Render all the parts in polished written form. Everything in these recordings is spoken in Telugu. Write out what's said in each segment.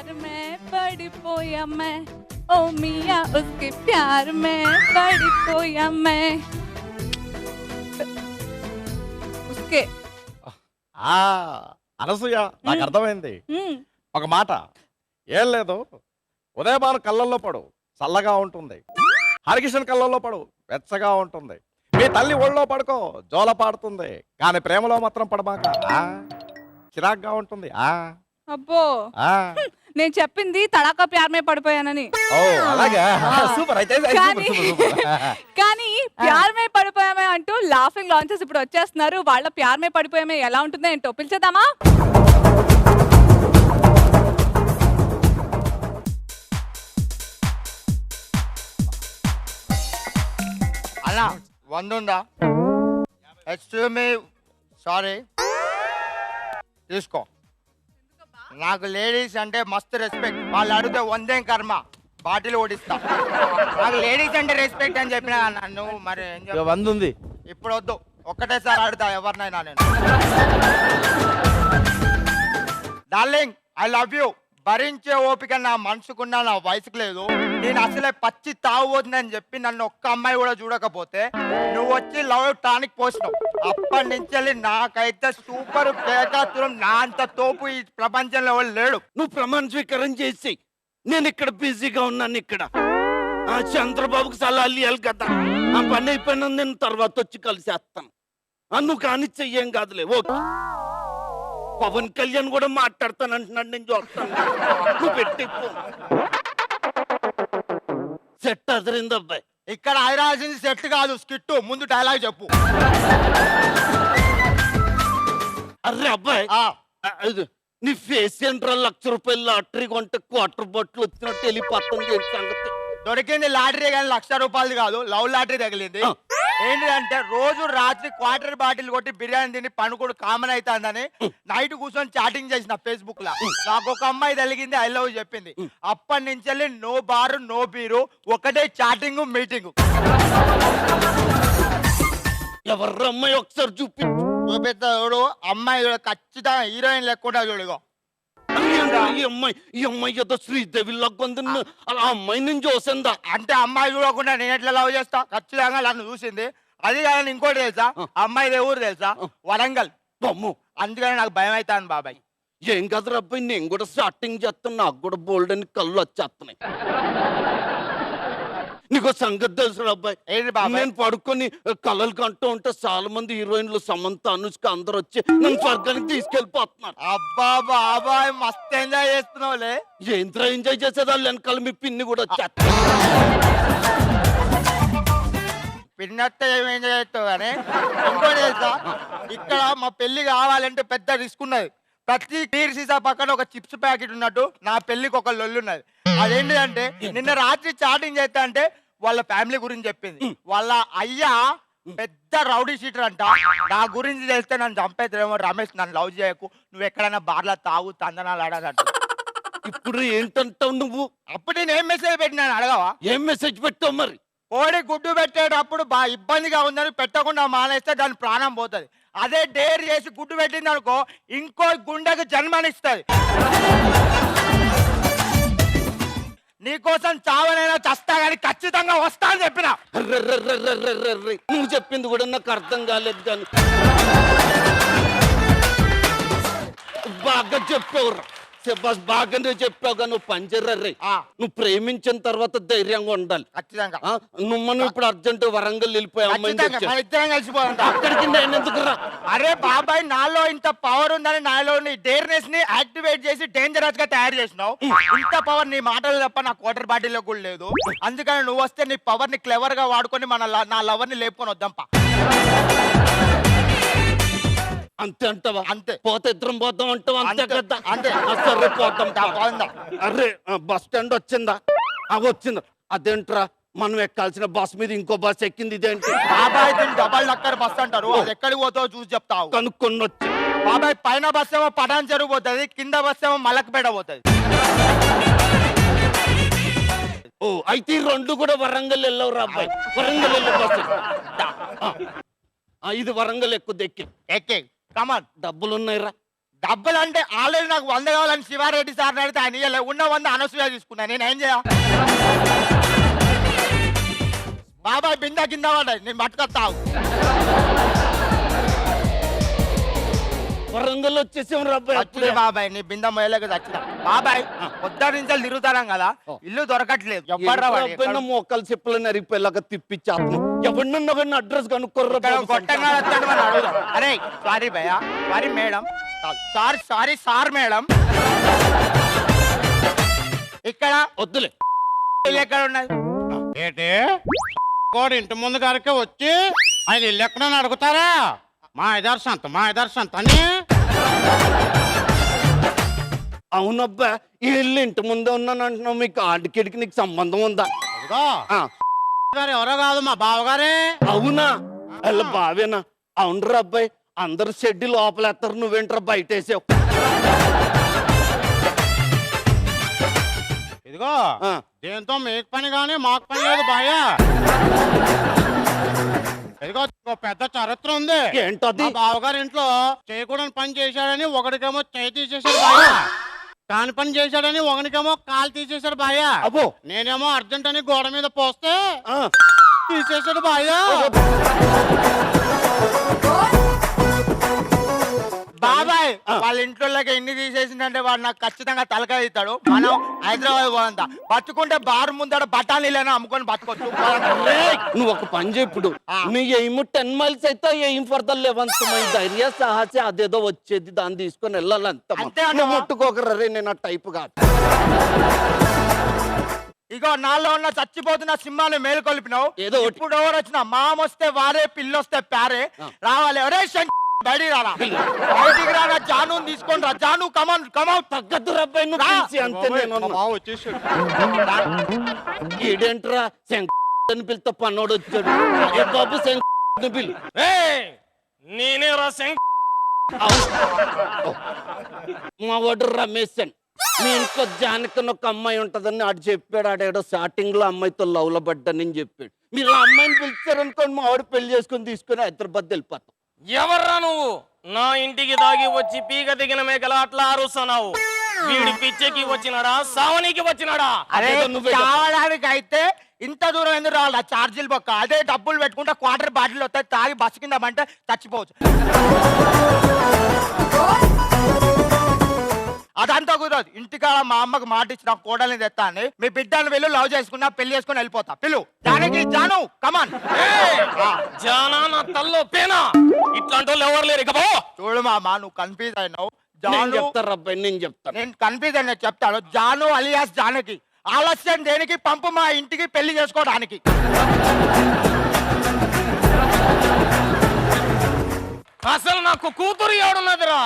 प्यार में पड़ी पोया मैं, ओ मियाँ उसके प्यार में पड़ी पोया मैं। उसके అనసూయ నాకు అర్థమైంది ఒక మాట. ఏం లేదు, ఉదయభాను కళ్ళల్లో పడు చల్లగా ఉంటుంది, హరికిషన్ కళ్ళల్లో పడు వెచ్చగా ఉంటుంది, మీ తల్లి ఒళ్ళో పడుకో జోల పాడుతుంది, కానీ ప్రేమలో మాత్రం పడమాక చిరాగ్గా ఉంటుంది. అబ్బో నేను చెప్పింది తడాకా ప్యార్ మే పడిపోయానని. ఓ అలాగా, సూపర్. అయితే కానీ ప్యార్ మే పడిపోయామే అంటూ లాఫింగ్ లాంచెస్ ఇప్పుడు వచ్చేస్తున్నారు. వాళ్ళ ప్యార్ మే పడిపోయామే ఎలా ఉంటుందో ఏంటో పిలిచేద్దామా? అలా 100 ఉందా? ఎక్స్క్యూజ్ మీ, సారీ తీసుకో. నాకు లేడీస్ అంటే మస్తు రెస్పెక్ట్. వాళ్ళు అడిగితే 100 కర్మ బాటిల్ ఓడిస్తా. నాకు లేడీస్ అంటే రెస్పెక్ట్ అని చెప్పిన నన్ను మరి 100 ఉంది. ఇప్పుడు వద్దు, ఒక్కటేసారి అడుగుతా ఎవరినైనా నేను. Darling I love you. భరించే ఓపిక నా మనసుకున్నా, నా వయసుకు లేదు. నేను అసలే పచ్చి తాగుబోతుందని చెప్పి నన్ను ఒక్క అమ్మాయి కూడా చూడకపోతే నువ్వు వచ్చి లవ్ టానిక్ పోసినావు. అప్పటి నుంచి నాకైతే సూపర్ కేకాతురం. నా అంత తోపు ఈ ప్రపంచంలో ఎవరు లేడు. నువ్వు ప్రమాణ స్వీకారం చేసి నేను ఇక్కడ బిజీగా ఉన్నాను. ఇక్కడ ఆ చంద్రబాబుకి సలహాలు ఇవ్వాలి కదా, ఆ పని అయిపోయినా నేను తర్వాత వచ్చి కలిసేస్తాను. నువ్వు కానీ చెయ్యం కాదులే. ఓకే, పవన్ కళ్యాణ్ కూడా మాట్లాడతానంటున్నాడు, నేను చూస్తాను. నువ్వు పెట్టి సెట్ అదిరింది అబ్బాయి. ఇక్కడ హైరాల్సింది సెట్ కాదు, స్కిట్టు. ముందు డైలాగ్ చెప్పు. అర్రే అబ్బాయి, నీ ఫేస్ ఏంట్రా? 1,00,000 రూపాయలు లాటరీ కొంటే క్వార్టర్ బాటిల్ వచ్చినట్టు వెళ్ళిపోతుంది సంగతి. దొరికింది లాటరీ కానీ 1,00,000 రూపాయలు కాదు, లవ్ లాటరీ తగిలింది. ఏంటంటే రోజు రాత్రి క్వార్టర్ బాటిల్ కొట్టి బిర్యానీ తిని పనుకోడు కామన్ అవుతుందని నైట్ కూర్చొని చాటింగ్ చేసిన ఫేస్బుక్ లా. నాకు ఒక అమ్మాయి తగిలింది, ఐ లవ్ చెప్పింది. అప్పటి నుంచి నో బారు నో బీరు, ఒకటే చాటింగ్ మీటింగ్. ఎవరు అమ్మాయి ఒకసారి చూపిస్తాడు. అమ్మాయి ఖచ్చితంగా హీరోయిన్ లేకుండా చూడుగో. ఈ అమ్మాయి ఏదో శ్రీదేవి లాగుంది. అలా అమ్మాయి నేను చూసిందా? అంటే అమ్మాయి చూడకుండా నేను ఎట్లా లవ్ చేస్తా? ఖచ్చితంగా నన్ను చూసింది. అది కానీ ఇంకోటి తెలుసా, అమ్మాయి ఊరు తెలుసా? వరంగల్. అమ్ము, అందుకని నాకు భయం అవుతాను బాబాయ్. ఏం కదరా అబ్బాయి, నేను కూడా స్టార్టింగ్ చేస్తాను. నాకు కూడా బోల్డ్ అని కళ్ళు వచ్చేస్తున్నాయి. నీకు సంగతి తెలుసు అబ్బాయి, నేను పడుకొని కళలు కంటూ ఉంటే చాలా మంది హీరోయిన్లు సమంత, అనుష్క అందరు వచ్చి నన్ను స్వర్గానికి తీసుకెళ్లిపోతున్నారు. అబ్బా బాబాయ్, మస్తు ఎంజాయ్ చేస్తున్నావులే. ఏంట్రా ఎంజాయ్ చేసేదాళ్ళు? వెనకాల మీ పిన్ని కూడా వచ్చేస్తా. పిన్నట్టే ఏం ఎంజాయ్ చేస్తావు కానీ ఇంకోటి తెలుసా, ఇక్కడ మా పెళ్లి కావాలంటే పెద్ద రిస్క్ ఉన్నది. ప్రతి బీర్ సీసా పక్కన ఒక చిప్స్ ప్యాకెట్ ఉన్నట్టు నా పెళ్లికి ఒక లొల్లు ఉన్నది. అదేంటి అంటే నిన్న రాత్రి చాటింగ్ చేస్తా అంటే వాళ్ళ ఫ్యామిలీ గురించి చెప్పింది. వాళ్ళ అయ్యా పెద్ద రౌడీ షీటర్ అంట. నా గురించి తెలిస్తే నన్ను చంపేద్దేమో. రమేష్ నన్ను లవ్ చేయకు, నువ్వు ఎక్కడైనా బార్లా తాగు తందనాలు ఆడాలంట. ఇప్పుడు ఏంటంటావు నువ్వు? అప్పుడు నేను ఏం మెసేజ్ పెట్టినాను అడగవా? ఏం మెసేజ్ పెట్టావు మరి? కోడి గుడ్డు పెట్టేటప్పుడు బాగా ఇబ్బందిగా ఉందని పెట్టకుండా మానేస్తే దాని ప్రాణం పోతుంది. అదే డేర్ చేసి గుడ్డు పెట్టింది అనుకో, ఇంకో గుండెకు జన్మనిస్తుంది. నీకోసం చావనైనా చస్తా కానీ ఖచ్చితంగా వస్తా అని చెప్పిన. నువ్వు చెప్పింది కూడా నాకు అర్థం కాలేదు కానీ బాగా చెప్పావురా. బాగానే చెప్పావు కానీ నువ్వు పంజర్రీ. నువ్వు ప్రేమించిన తర్వాత ధైర్యంగా ఉండాలి ఖచ్చితంగా. మనం ఇప్పుడు అర్జెంట్ వరంగల్ వెళ్ళిపోయావు. అక్కడికి నేను ఎందుకు రా? అరే బాబాయ్, నాలో ఇంత పవర్ ఉందని నాలో డేర్నెస్ ని యాక్టివేట్ చేసి డేంజరస్ గా తయారు చేసినావు. ఇంత పవర్ నీ మాటలు తప్ప నా క్వార్టర్ బాటిల్లో కూడా లేదు. అందుకని నువ్వు వస్తే నీ పవర్ ని క్లెవర్ గా వాడుకొని నా లవర్ ని లేపుకొని వద్దాంపా. అంతే అంటావా? అంతే. పోతే ఇద్దరం పోతాం అంటావా? అంతే కదా. అంతే. సరే పోతాం. అరే బస్ స్టాండ్ వచ్చిందా? వచ్చిందా? అదేంట్రా మనం ఎక్కాల్సిన బస్ మీద ఇంకో బస్ ఎక్కింది. ఇదేంటి బాబాయ్? డబల్ డక్కర్ బస్ అంటారు. అది ఎక్కడికి పోతావు చూసి చెప్తావు. కనుక్కొని వచ్చి బాబాయ్, పైన బస్ ఏమో పటాన్ చెరువు పోతుంది, కింద బస్ ఏమో మలక్పేట పోతుంది. ఓ అయితే రెండు కూడా వరంగల్ వెళ్ళవు రా అబ్బాయి. వరంగల్ వెళ్ళే బస్సు ఇది వరంగల్ ఎక్కువ ఎక్కి కమాన్. డబ్బులు ఉన్నాయిరా? డబ్బులు అంటే ఆల్రెడీ నాకు 100 కావాలని శివారెడ్డి సార్ అడిగితే ఆయన ఇయ్యలే. ఉన్న 100 అనసూయ తీసుకున్నా. నేను ఏం చేయ బాబాయ్ బింద కింద పడ్డాయి. నేను పట్టుకొస్తావు. వరంగల్ వచ్చేసాం రబ్బాయి వచ్చింది బాబాయ్. నీ బింద మొయ్యలేక వచ్చిన బాబాయ్. పొద్దున్న నుంచి తిరుగుతాం కదా, ఇల్లు దొరకట్లేదు. ఎవ్వడ్రా వాడు? ఎప్పుడైనా మోకాలు చెప్పులు నరిగిపోయేలాగా తిప్పించాను. ఎవరినన్నా అడ్రస్ కనుక్కోర్రా కొట్టంగా వచ్చాడు అని అడుగుదాం. అరే సారీ భయ్యా, sorry madam, sorry sir madam. ఇక్కడ వద్దులే. ఇల్లు ఎక్కడ ఉన్నది? ఏంటి కోడి ఇంటి ముందు గారికి వచ్చి ఆయన ఇల్లు ఎక్కడని అడుగుతారా? మా ఇదర్ సంత అని. అవునబ్బా, ఈ ఇల్లు ఇంటి ముందే ఉన్నాను అంటున్నావు. మీకు ఆడికిడికి నీకు సంబంధం ఉందా? ఇదిగో ఆ, గారు ఎవరో కాదు, మా బావగారే. అవునా? అలా బావేనా? అవునరా అబ్బాయి, అందరు షెడ్డి లోపలేస్తారు, నువ్వేంట్రా బయట వేసావు? ఇదిగో ఆ. దీంతో మీకు పని కానీ మాకు పని లేదు బాయ. ఇదిగో ఒక పెద్ద చరిత్ర ఉంది. ఏంటది? మా బావగారు ఇంట్లో చేయకూడని పని చేశాడని ఒకడికేమో చేయి తీసేశాడు బాయ, కాని పని చేశాడని ఒకడికేమో కాలు తీసేశాడు బాయ. అబ్బో. నేనేమో అర్జెంట్ అని గోడ మీద పోస్తే ఆ, తీసేశాడు బాయ. బాబాయ్ వాళ్ళ ఇంట్లోకి ఎన్ని తీసేసిందంటే వాడు నాకు ఖచ్చితంగా తలకాయ ఇస్తాడు. మనం హైదరాబాద్ పోదంతా. బతుకుంటే బారు ముందర బఠానీలను అమ్ముకొని బతుకోవచ్చు. ఏయ్, నువ్వు ఒక పని చెప్పుడు. నీ ఎయిమ్ 10 మైల్స్ అయితే aim for the 11th mile. ధైర్య సాహసి అదేదో వచ్చేది, దాన్ని తీసుకొని వెళ్ళాలంత. అంతే అన్నమా? ముట్టుకోకరే, నేను ఆ టైప్ కాదు. ఇగో నాలో ఉన్న చచ్చిపోతున్న సింహాన్ని మేలుకొల్పినావు. ఏదో ఒకటి. ఇప్పుడు ఎవరు వచ్చినా మామొస్తే వారే, పిల్లొస్తే ప్యారే. రావాలి. ఒరే బయటికి రారా, బయటికి రారా. జాను తీసుకొని రా. Jaanu come on come out. తగ్గదు రబ్బాయి, నువ్వు రా. పిలిచి అంతే. నేను మా బావ వచ్చేసాడు. ఈడేంట్రా శంకర్ పిల్లతో పన్నోడు వచ్చాడు. ఏ బాబు శంకర్ పిల్లు. నేనే రాసాం. మా వాడు రమేష్ అని. మీ ఇంట్లో జానకన్ ఒక అమ్మాయి ఉంటదని ఆడు చెప్పాడు. ఆడేడో స్టార్టింగ్ లో అమ్మాయితో లవ్ లో పడ్డానని చెప్పాడు. మీరు ఆ అమ్మాయిని పిలిచారనుకోండి, మా వాడు పెళ్లి చేసుకుని తీసుకుని హైదరాబాద్ వెళ్ళిపోతాం. ఎవర్రా నువ్వు? నా ఇంటికి దాగి వచ్చి పీక దిగిన మేకలా అట్లా అరుస్తున్నావు. వీడి పిచ్చెకి వచ్చినాడా, సావనికి వచ్చినాడా? అరే అదేదో నువ్వే చెప్పు. కావడానికి అయితే ఇంత దూరం ఎందుకు రావాలి? ఛార్జీలు పక్క అదే డబ్బులు పెట్టుకుంటే క్వార్టర్ బాటిల్ వస్తాయి. తాగి బస్సు కింద అంటే చచ్చిపోవచ్చు. అదంతా కుదరదు. ఇంటికాడ మా అమ్మకు మాట ఇచ్చిన కోడల్ని తెస్తా అని. మీ బిడ్డను వెళ్ళి లవ్ చేసుకున్నా, పెళ్లి చేసుకుని వెళ్ళిపోతా. పిలు జానకి, జాను కమాన్. జానా నా తల్లో పేనా. ఇట్లాంటి వాళ్ళు ఎవరు లేరు. ఇక పో. చూడు మామ, నువ్వు కన్ఫ్యూజ్ అయినావు. నేను జాను చెప్తాను రబ్బాయి, నేను చెప్తాను. నేను కన్ఫ్యూజ్ అయినా చెప్తాను. జాను అలియాస్ జానకి. ఆలస్యం దేనికి? పంపు మా ఇంటికి పెళ్లి చేసుకోవడానికి. అసలు నాకు కూతురు ఎవడున్నదిరా?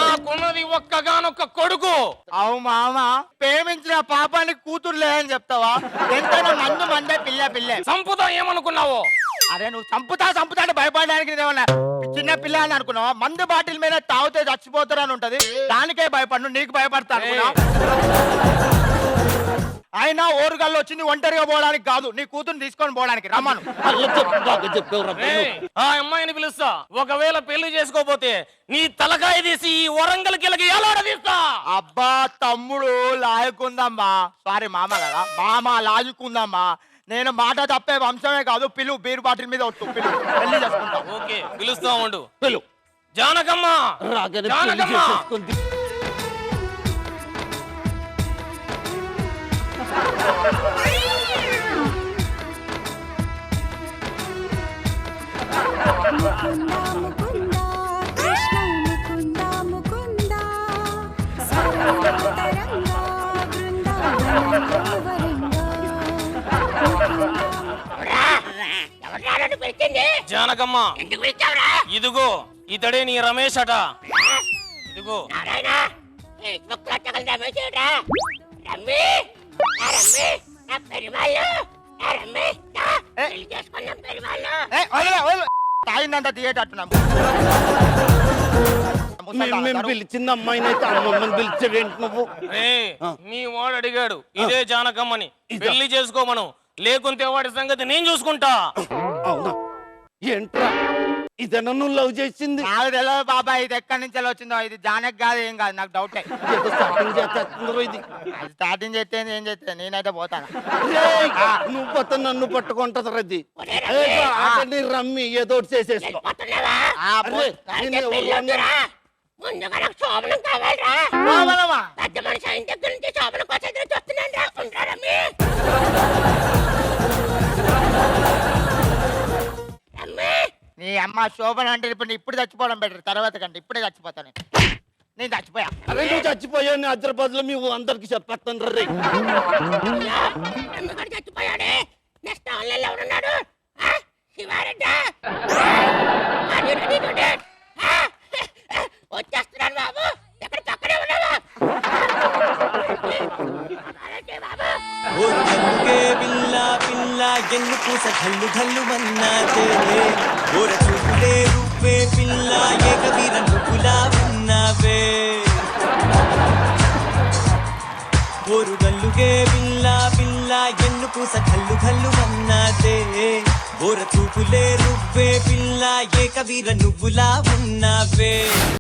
నాకున్నది ఒక్కగానొక్క కొడుకు. అవు మామ, ప్రేమించిన పాపానికి కూతురు లేదని చెప్తావా? ఎంతైనా మందు మందే, పిల్ల పిల్లే. సంపుతా ఏమనుకున్నావు? అరే నువ్వు చంపుతా అంటే భయపడడానికి నేనేమన్నా చిన్న పిల్ల అని అనుకున్నావా? మందు బాటిల్ మీద తాగితే చచ్చిపోతారని ఉంటది, దానికే భయపడు. నీకు భయపడతా అనుకున్నా? అయినా ఓరుగల్లు వచ్చింది ఒంటరిగా పోవడానికి కాదు, నీ కూతురు తీసుకొని పోవడానికి. రమ్మను. అలా చెప్పు, బాగా చెప్పావు రబ్బాయి. ఆ అమ్మాయిని పిలుస్తా. ఒకవేళ పెళ్లి చేసుకోపోతే నీ తలకాయ తీసి ఈ వరంగల్ కిలకి ఎలాడదీస్తా. అబ్బా తమ్ముడు లాయకుందమ్మా. సారీ మామ కదా, మామ లాజుకుందమ్మా. నేను మాట తప్పే వంశమే కాదు. పిలు బీరు బాటిల్ మీద ఒట్టు. పిలు పెళ్లి చేసుకుంటా. ఓకే, పిలుస్తా ఉండు. పిలు. జానకమ్మ, రాగానే పెళ్లి జానకమ్మ. చేసేసుకుంది. ముకుందా ముకుందా కృష్ణ ముకుందా ముకుందా సర్వతరంగా బృందావనంలో వరంగా జానకమ్మ, ఇదిగో ఇతడే నీ రమేష్ అట. ఇదిగో తాగిందంతా తీయేటట్టున్నాం. మేము పిలిచింది అమ్మాయిని అయితే అమ్మమ్మని పిలిచాడేంటి నువ్వు? మీ వాడు అడిగాడు ఇదే జానకమ్మని పెళ్లి చేసుకోమను, లేకుంటే వాడి సంగతి నేను చూసుకుంటా. అవునా? ఏంట్రా ఇదేనా నువ్వు లవ్ చేసింది? నాకు తెలియదు బాబాయ్, ఇది ఎక్కడి నుంచి వచ్చిందో. ఇది జానక్ కాదు, ఏం కాదు, నాకు డౌటే. ఏదో starting చేసేస్తుందిరో ఇది. అది స్టార్టింగ్ చేస్తే ఏం చేస్తే నేనైతే పోతాను. రేయ్, నువ్వు పోతే నన్ను పట్టుకుంటది రది. ఆటని రమ్మి ఏదో ఒకటి చేసేసుకో. ఆ, పో. అరే, నేను ఎవరిలోనే- ముందుగా నాకు శోభనం కావాలరా. శోభనమా? పెద్ద మనిషి అయిన దగ్గర నుంచి శోభనం కోసం ఎదురు చూస్తున్నాను రా. ఉంటారా రమ్మి? రమ్మి, నీ అమ్మ శోభన అంటే ఇప్పుడు చచ్చిపోవడం బెటర్, తర్వాత కంటే ఇప్పుడే చచ్చిపోతాను. నేను చచ్చిపోయా. అరే నువ్వు చచ్చిపోయావు, నేను హైదరాబాద్ లో మేము అందరికి చెప్పేస్తాను రే. అయ్యో, రమ్మి గారు చచ్చిపోయాడే. నెక్స్ట్ ఆన్లైన్ లో ఎవరున్నాడు? ఆ, Sivareddy. Are you ready to date? ఆ, వచ్చేస్తున్నాను బాబు. ఎక్కడ పక్కనే ఉన్నావా? శివారెడ్డి బాబు. ఓరుగల్లుగే పిల్ల పిల్ల ఎన్ను పూస ఘల్లు ఘల్లు మన్నాదే ఓర చూపులే రూపే పిల్ల ఏకవీర నువ్వులా ఉన్నావే ఓరుగల్లుగే పిల్ల పిల్ల ఎన్ను పూస ఘల్లు ఘల్లు మన్నాదే ఓర చూపులే రూపే పిల్ల ఏకవీర నువ్వులా ఉన్నావే